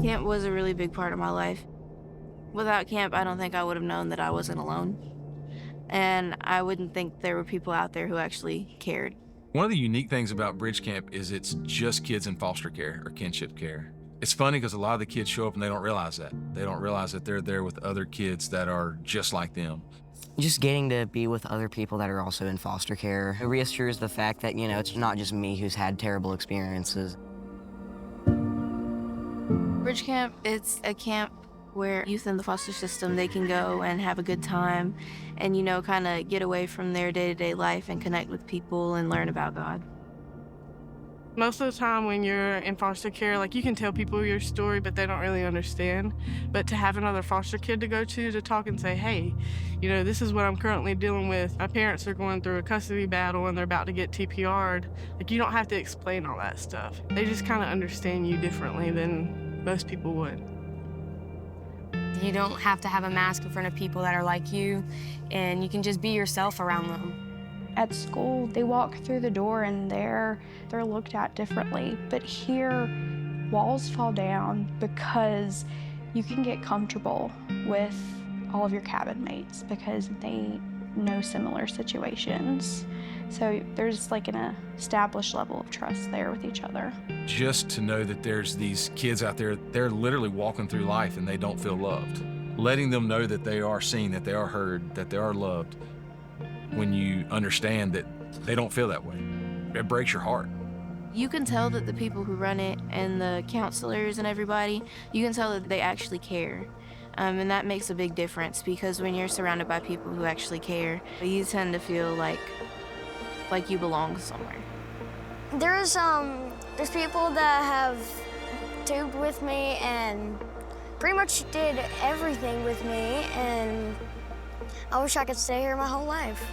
Camp was a really big part of my life. Without camp, I don't think I would have known that I wasn't alone. And I wouldn't think there were people out there who actually cared. One of the unique things about Bridge Camp is it's just kids in foster care or kinship care. It's funny because a lot of the kids show up and they don't realize that. They don't realize that they're there with other kids that are just like them. Just getting to be with other people that are also in foster care, it reassures the fact that, it's not just me who's had terrible experiences. Bridge Camp, it's a camp where youth in the foster system, they can go and have a good time and, kind of get away from their day-to-day life and connect with people and learn about God. Most of the time when you're in foster care, you can tell people your story, but they don't really understand. But to have another foster kid to go to talk and say, hey, this is what I'm currently dealing with. My parents are going through a custody battle and they're about to get TPR'd. You don't have to explain all that stuff. They just kind of understand you differently than most people would. You don't have to have a mask in front of people that are like you, and you can just be yourself around them. At school, they walk through the door and they're looked at differently. But here, walls fall down because you can get comfortable with all of your cabin mates because they know similar situations. So there's an established level of trust there with each other. Just to know that there's these kids out there, they're literally walking through life and they don't feel loved. Letting them know that they are seen, that they are heard, that they are loved. When you understand that they don't feel that way, it breaks your heart. You can tell that the people who run it and the counselors and everybody, you can tell that they actually care. And that makes a big difference because when you're surrounded by people who actually care, you tend to feel like you belong somewhere. There's people that have tubed with me and pretty much did everything with me, and I wish I could stay here my whole life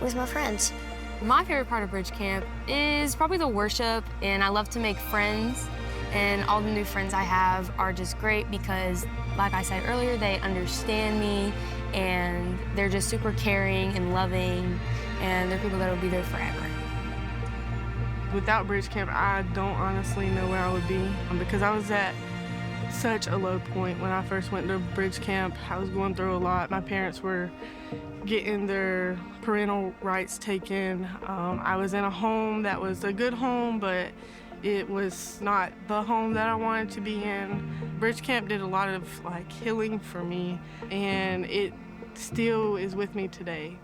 with my friends. My favorite part of Bridge Camp is probably the worship, and I love to make friends, and all the new friends I have are just great because, like I said earlier, they understand me, and they're just super caring and loving, and they're people that will be there forever. Without Bridge Camp, I don't honestly know where I would be because I was at such a low point when I first went to Bridge Camp. I was going through a lot. My parents were getting their parental rights taken. I was in a home that was a good home, but it was not the home that I wanted to be in. Bridge Camp did a lot of healing for me, and it still is with me today.